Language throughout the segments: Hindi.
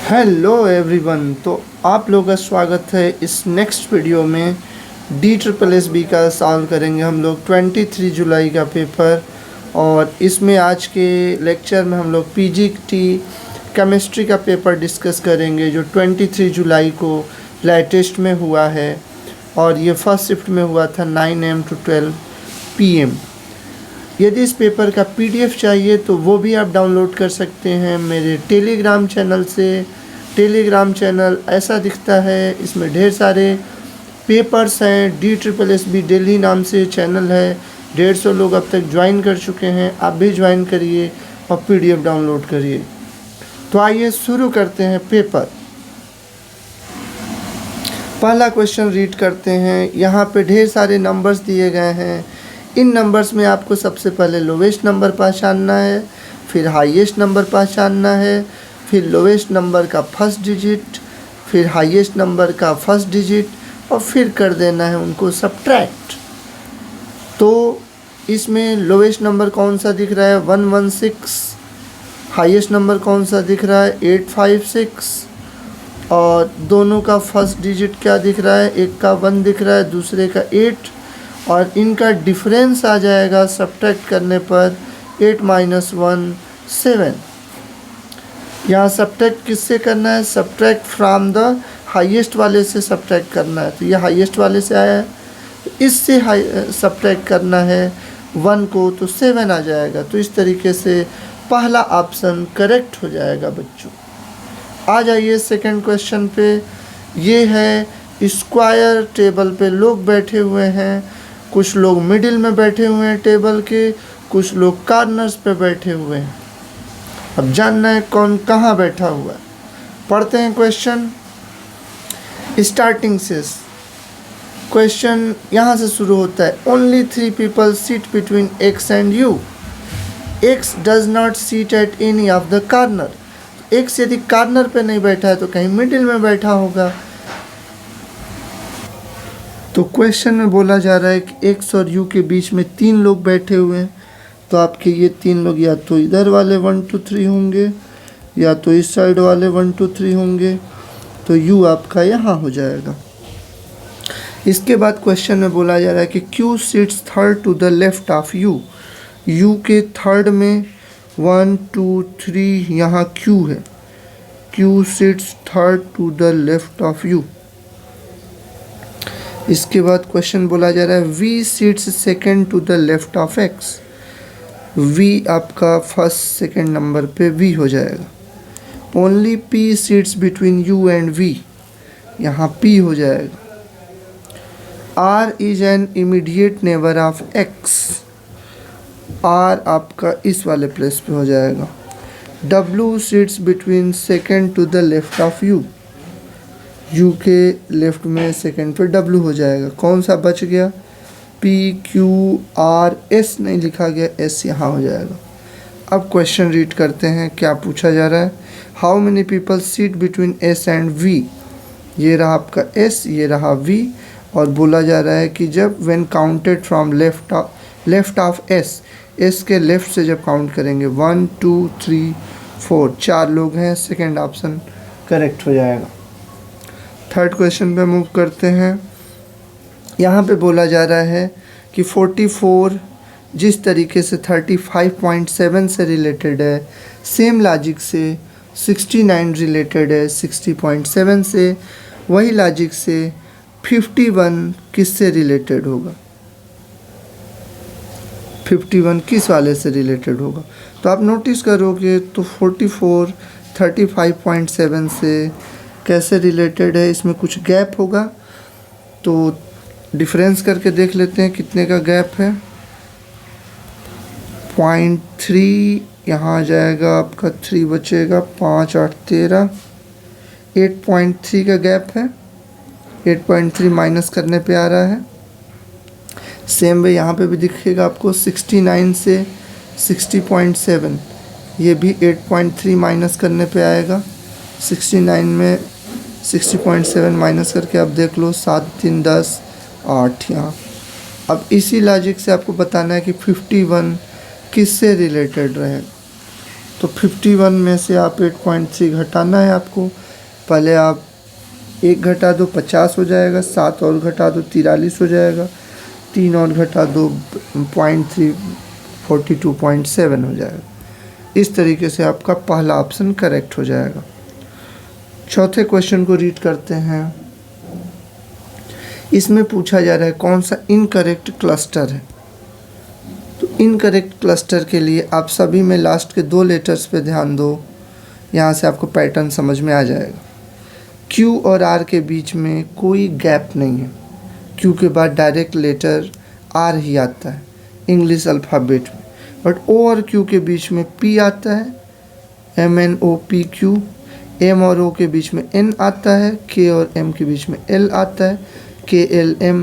Hello everyone. तो आप लोगों का स्वागत है इस नेक्स्ट वीडियो में। DSSB का सॉल्व करेंगे हम लोग 23 जुलाई का पेपर। और इसमें आज के लेक्चर में हम लोग PGT केमिस्ट्री का पेपर डिस्कस करेंगे जो 23 जुलाई को लेटेस्ट में हुआ है। और ये फर्स्ट शिफ्ट में हुआ था 9 AM to 12 PM। यदि इस पेपर का PDF चाहिए तो वो भी आप डाउनलोड कर सकते हैं मेरे टेलीग्राम चैनल से। टेलीग्राम चैनल ऐसा दिखता है, इसमें ढेर सारे पेपर्स हैं। DSSB दिल्ली नाम से चैनल है। 150 लोग अब तक ज्वाइन कर चुके हैं। आप भी ज्वाइन करिए और PDF डाउनलोड करिए। तो आइए शुरू करते हैं पेपर। पहला क्वेश्चन रीड करते हैं। यहाँ पे ढेर सारे नंबर्स दिए गए हैं। इन नंबर्स में आपको सबसे पहले लोवेस्ट नंबर पहचानना है, फिर हाईएस्ट नंबर पहचानना है, फिर लोवेस्ट नंबर का फर्स्ट डिजिट, फिर हाईएस्ट नंबर का फर्स्ट डिजिट, और फिर कर देना है उनको सब्ट्रैक्ट। तो इसमें लोवेस्ट नंबर कौन सा दिख रहा है 116, हाईएस्ट नंबर कौन सा दिख रहा है 856, और दोनों का फर्स्ट डिजिट क्या दिख रहा है, एक का 1 दिख रहा है दूसरे का 8, और इनका डिफरेंस आ जाएगा सब्ट्रैक्ट करने पर 8 - 1 7। यहाँ सब्ट्रैक्ट किससे करना है, सब्ट्रैक्ट फ्रॉम द हाईएस्ट वाले से सब्ट्रैक्ट करना है। तो ये हाईएस्ट वाले से आया है, तो इससे सब्ट्रैक्ट करना है 1 को, तो 7 आ जाएगा। तो इस तरीके से पहला ऑप्शन करेक्ट हो जाएगा बच्चों। आ जाइए सेकंड क्वेश्चन पे। ये है स्क्वायर टेबल पे लोग बैठे हुए हैं। कुछ लोग मिडिल में बैठे हुए हैं टेबल के, कुछ लोग कॉर्नर्स पे बैठे हुए हैं। अब जानना है कौन कहाँ बैठा हुआ है। पढ़ते हैं क्वेश्चन स्टार्टिंग से। क्वेश्चन यहाँ से शुरू होता है। Only 3 people sit between X and U. X does not sit at any of the corner. X यदि कॉर्नर पे नहीं बैठा है तो कहीं मिडिल में बैठा होगा। तो क्वेश्चन में बोला जा रहा है कि X और U के बीच में 3 लोग बैठे हुए हैं। तो आपके ये 3 लोग या तो इधर वाले 1 2 3 होंगे, या तो इस साइड वाले 1 2 3 होंगे। तो U आपका यहाँ हो जाएगा। इसके बाद क्वेश्चन में बोला जा रहा है कि Q sits third to the left of U. U के थर्ड में 1 2 3 यहाँ Q है। Q sits third to the left of U. इसके बाद क्वेश्चन बोला जा रहा है V sits second to the left of X. V आपका फर्स्ट सेकेंड नंबर पे V हो जाएगा। Only P sits between U and V, यहाँ P हो जाएगा। R is an immediate neighbour of X. R आपका इस वाले प्लेस पे हो जाएगा। W sits between second to the left of U. U के लेफ्ट में सेकेंड पे W हो जाएगा। कौन सा बच गया, P Q R S नहीं लिखा गया, S यहाँ हो जाएगा। अब क्वेश्चन रीड करते हैं क्या पूछा जा रहा है। How many people seat between S and V. ये रहा आपका S, ये रहा V, और बोला जा रहा है कि जब when counted from left of S के लेफ्ट से जब काउंट करेंगे 1 2 3 4, 4 लोग हैं। सेकेंड ऑप्शन करेक्ट हो जाएगा। थर्ड क्वेश्चन पे मूव करते हैं। यहाँ पे बोला जा रहा है कि 44 जिस तरीके से 35.7 से रिलेटेड है, सेम लॉजिक से 69 रिलेटेड है 60.7 से, वही लॉजिक से 51 किससे रिलेटेड होगा, 51 किस वाले से रिलेटेड होगा। तो आप नोटिस करोगे तो 44 35.7 से कैसे रिलेटेड है, इसमें कुछ गैप होगा। तो डिफरेंस करके देख लेते हैं कितने का गैप है। 0.3 यहाँ आ जाएगा आपका, 3 बचेगा, 5 8 13, 8.3 का गैप है। 8.3 माइनस करने पे आ रहा है। सेम वे यहाँ पे भी दिखेगा आपको 69 से 60.7, ये भी 8.3 माइनस करने पे आएगा। 69 में 60.7 माइनस करके आप देख लो 7 3 10 8 यहाँ। अब इसी लॉजिक से आपको बताना है कि 51 किससे रिलेटेड रहेगा। तो 51 में से आप 8.3 घटाना है आपको। पहले आप 1 घटा दो 50 हो जाएगा, 7 और घटा दो 43 हो जाएगा, 3 और घटा दो 0.3 42.7 हो जाएगा। इस तरीके से आपका पहला ऑप्शन करेक्ट हो जाएगा। चौथे क्वेश्चन को रीड करते हैं। इसमें पूछा जा रहा है कौन सा इनकरेक्ट क्लस्टर है। तो इनकरेक्ट क्लस्टर के लिए आप सभी में लास्ट के 2 लेटर्स पे ध्यान दो, यहाँ से आपको पैटर्न समझ में आ जाएगा। Q और R के बीच में कोई गैप नहीं है। Q के बाद डायरेक्ट लेटर R ही आता है इंग्लिश अल्फ़ाबेट में, बट O और Q के बीच में P आता है, MNOPQ। M और O के बीच में N आता है, K और M के बीच में L आता है, KLM,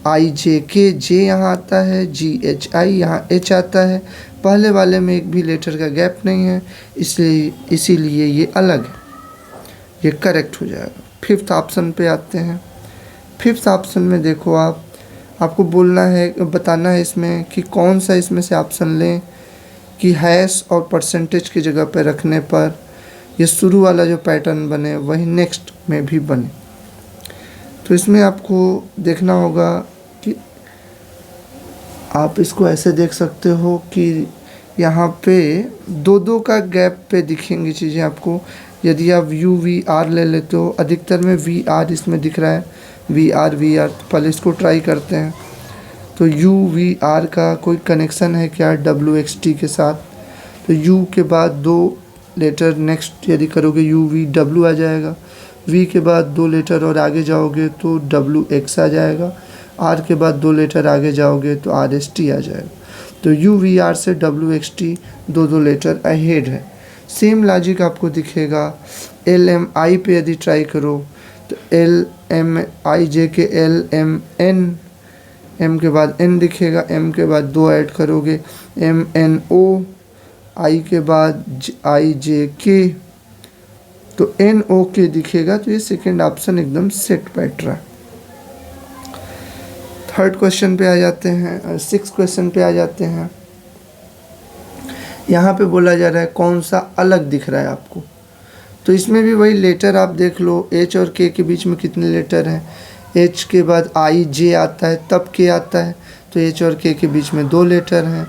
IJK, J यहाँ आता है, GHI यहाँ H आता है। पहले वाले में एक भी लेटर का गैप नहीं है, इसीलिए ये अलग है, ये करेक्ट हो जाएगा। 5th ऑप्शन पे आते हैं। 5th ऑप्शन में देखो आपको बोलना है, बताना है इसमें कि कौन सा इसमें से ऑप्शन लें कि हैश और परसेंटेज की जगह पे रखने पर ये शुरू वाला जो पैटर्न बने वही नेक्स्ट में भी बने। तो इसमें आपको देखना होगा कि आप इसको ऐसे देख सकते हो कि यहाँ पे 2-2 का गैप पे दिखेंगी चीज़ें आपको। यदि आप UVR ले लेते हो, अधिकतर में VR इसमें दिख रहा है, VR। तो पहले इसको ट्राई करते हैं। तो UVR का कोई कनेक्शन है क्या WXT के साथ? तो U के बाद 2 लेटर नेक्स्ट यदि करोगे UVW आ जाएगा। V के बाद 2 लेटर और आगे जाओगे तो WX आ जाएगा। R के बाद 2 लेटर आगे जाओगे तो RST आ जाएगा। तो UVR से WXT 2 लेटर अहेड है। सेम लॉजिक आपको दिखेगा LMI पे यदि ट्राई करो तो LMIJ के LMN, M के बाद N दिखेगा, M के बाद 2 ऐड करोगे MNO, I के बाद IJK, तो NOK दिखेगा। तो ये सेकेंड ऑप्शन एकदम सेट बैठ रहा है। 3rd क्वेश्चन पे आ जाते हैं, 6th क्वेश्चन पे आ जाते हैं। यहाँ पे बोला जा रहा है कौन सा अलग दिख रहा है आपको। तो इसमें भी वही लेटर आप देख लो, H और K के बीच में कितने लेटर हैं। H के बाद IJ आता है तब K आता है, तो H और K के बीच में 2 लेटर हैं।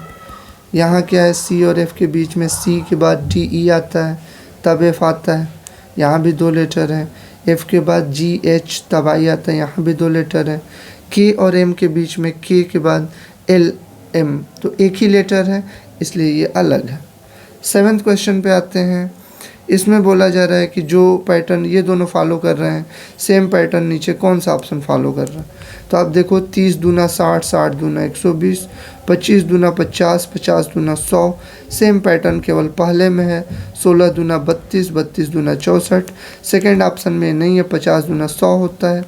यहाँ क्या है, C और F के बीच में C के बाद DE आता है तब F आता है, यहाँ भी 2 लेटर हैं। F के बाद GH तब I आता है, यहाँ भी 2 लेटर है। K और M के बीच में K के बाद LM, तो एक ही लेटर है, इसलिए ये अलग है। 7th क्वेश्चन पे आते हैं। इसमें बोला जा रहा है कि जो पैटर्न ये दोनों फॉलो कर रहे हैं, सेम पैटर्न नीचे कौन सा ऑप्शन फॉलो कर रहा है। तो आप देखो 30 दूना 60, 60 दूना 120, 25 दूना 50, 50 दूना 100। सेम पैटर्न केवल पहले में है। 16 दूना 32, 32 दूना 64। सेकेंड ऑप्शन में नहीं है, 50 दूना 100 होता है,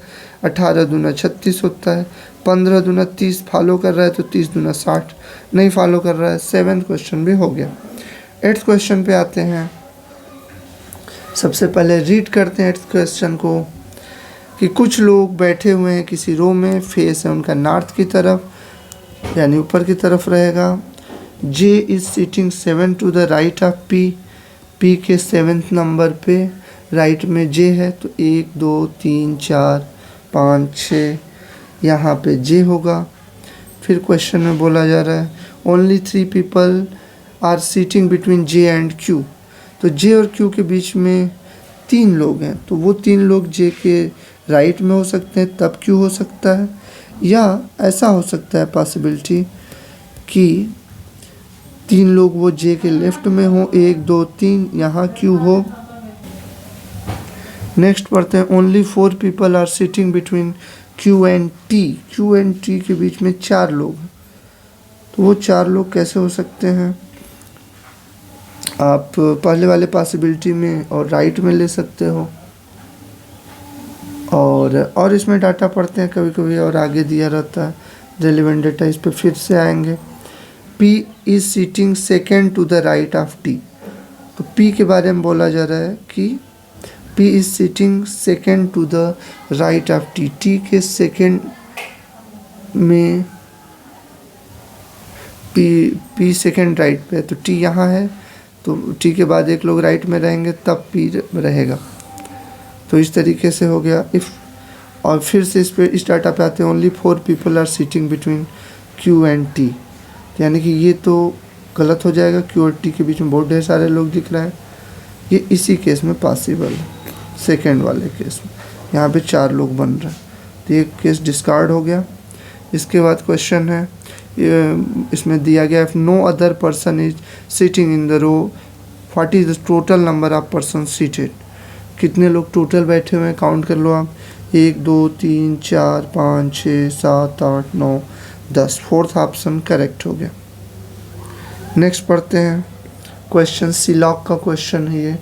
18 दूना 36 होता है, 15 दूना 30 फॉलो कर रहा है तो 30 दूना 60 नहीं फॉलो कर रहा है। 7th क्वेश्चन भी हो गया। 8th क्वेश्चन पे आते हैं। सबसे पहले रीड करते हैं 8th क्वेश्चन को कि कुछ लोग बैठे हुए हैं किसी रो में, फेस है उनका नॉर्थ की तरफ यानी ऊपर की तरफ रहेगा। J is sitting 7 to the right of P, P के 7th नंबर पे राइट में J है, तो 1 2 3 4 5 6 यहाँ पे J होगा। फिर क्वेश्चन में बोला जा रहा है only 3 people are sitting between J and Q। तो J और Q के बीच में 3 लोग हैं, तो वो 3 लोग J के राइट में हो सकते हैं तब Q हो सकता है, या ऐसा हो सकता है पॉसिबिलिटी कि 3 लोग वो J के लेफ्ट में हो, 1 2 3 यहाँ Q हो। नेक्स्ट पढ़ते हैं only 4 people are sitting between Q and T। Q and T के बीच में 4 लोग हैं, तो वो 4 लोग कैसे हो सकते हैं। आप पहले वाले पॉसिबिलिटी में और राइट में ले सकते हो, और इसमें डाटा पढ़ते हैं कभी कभी और आगे दिया रहता है रेलिवेंट डाटा, इस पर फिर से आएंगे। P is sitting second to the right of T। तो P के बारे में बोला जा रहा है कि P is sitting second to the right of T। T के सेकेंड में P सेकेंड राइट पे है, तो T यहाँ है, तो टी के बाद एक लोग राइट में रहेंगे तब पी रहेगा। तो इस तरीके से हो गया इफ़। और फिर से इस डाटा पे आते हैं, only 4 people are sitting between Q and T, यानी कि ये तो गलत हो जाएगा, क्यू और टी के बीच में बहुत ढेर सारे लोग दिख रहे हैं। ये इसी केस में पॉसिबल है, सेकेंड वाले केस में यहाँ पे 4 लोग बन रहे हैं, तो ये केस डिस्कार्ड हो गया। इसके बाद क्वेश्चन है, इसमें दिया गया if no other person is sitting in the row what is the total number of person seated. कितने लोग टोटल बैठे हुए हैं काउंट कर लो आप, 1 2 3 4 5 6 7 8 9 10। फोर्थ ऑप्शन करेक्ट हो गया। नेक्स्ट पढ़ते हैं क्वेश्चन, सिलॉक का क्वेश्चन है ये।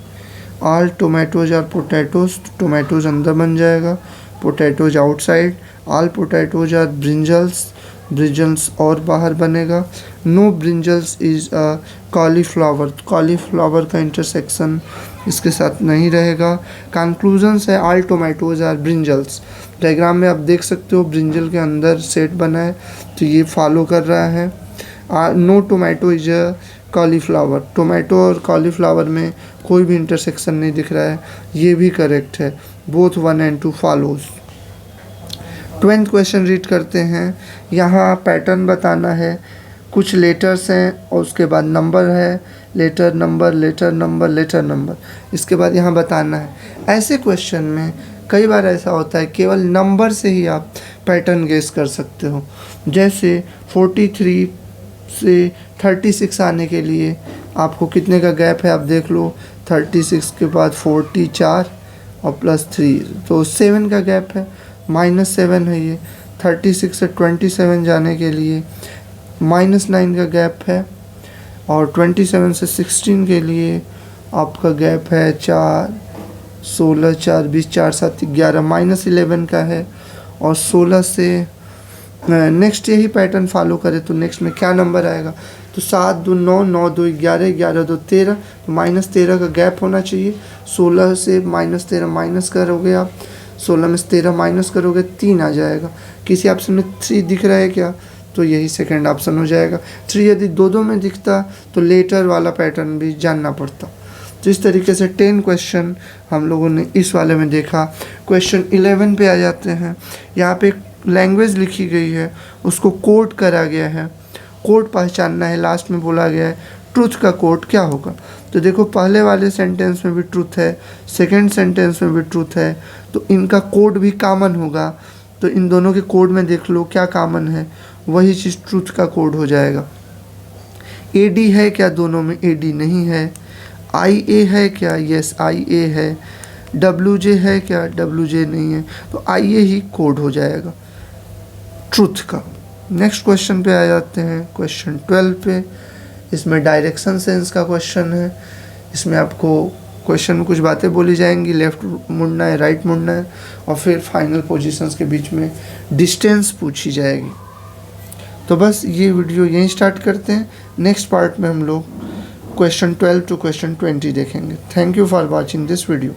All tomatoes are potatoes, tomatoes अंदर बन जाएगा, potatoes outside. All potatoes are brinjals, brinjals और बाहर बनेगा। No brinjals is a cauliflower, cauliflower का इंटरसेक्शन इसके साथ नहीं रहेगा। कंक्लूजन्स है all tomatoes are brinjals. Diagram में आप देख सकते हो ब्रिंजल के अंदर सेट बना है, तो ये फॉलो कर रहा है। No tomato is a cauliflower, tomato और कॉलीफ्लावर में कोई भी इंटरसेक्शन नहीं दिख रहा है, ये भी करेक्ट है। Both 1 and 2 follows. 20th question read करते हैं। यहाँ पैटर्न बताना है, कुछ लेटर्स हैं और उसके बाद नंबर है, letter number letter number letter number, इसके बाद यहाँ बताना है। ऐसे क्वेश्चन में कई बार ऐसा होता है केवल नंबर से ही आप पैटर्न गेस कर सकते हो। जैसे 43 से 36 आने के लिए आपको कितने का गैप है आप देख लो, 36 के बाद 44 और +3 तो 7 का गैप है, -7 है ये। 36 से 27 जाने के लिए -9 का गैप है, और 27 से 16 के लिए आपका गैप है 4, 16 4 20 4 7 11 -11 का है। और 16 से नेक्स्ट यही पैटर्न फॉलो करें तो नेक्स्ट में क्या नंबर आएगा, तो 7 2 9 9 2 11 11 2 13, तो -13 का गैप होना चाहिए। 16 से -13 माइनस करोगे आप, 16 में से 13 माइनस करोगे 3 आ जाएगा। किसी ऑप्शन में 3 दिख रहा है क्या, तो यही सेकंड ऑप्शन हो जाएगा। 3 यदि दो में दिखता तो लेटर वाला पैटर्न भी जानना पड़ता। तो इस तरीके से 10 क्वेश्चन हम लोगों ने इस वाले में देखा। क्वेश्चन 11 पे आ जाते हैं। यहाँ पे लैंग्वेज लिखी गई है, उसको कोड करा गया है, कोड पहचानना है। लास्ट में बोला गया है ट्रुथ का कोड क्या होगा, तो देखो पहले वाले सेंटेंस में भी ट्रुथ है, सेकंड सेंटेंस में भी ट्रुथ है, तो इनका कोड भी कॉमन होगा। तो इन दोनों के कोड में देख लो क्या कॉमन है, वही चीज़ ट्रुथ का कोड हो जाएगा। AD है क्या, दोनों में AD नहीं है। IA है क्या, यस IA है। WJ है क्या, WJ नहीं है, तो IA ही कोड हो जाएगा ट्रुथ का। नेक्स्ट क्वेश्चन पे आ जाते हैं, क्वेश्चन 12 पे। इसमें डायरेक्शन सेंस का क्वेश्चन है। इसमें आपको क्वेश्चन में कुछ बातें बोली जाएंगी, लेफ़्ट मुड़ना है, राइट मुड़ना है, और फिर फाइनल पोजीशंस के बीच में डिस्टेंस पूछी जाएगी। तो बस ये वीडियो यहीं स्टार्ट करते हैं। नेक्स्ट पार्ट में हम लोग क्वेश्चन 12 to क्वेश्चन 20 देखेंगे। Thank you for watching this video.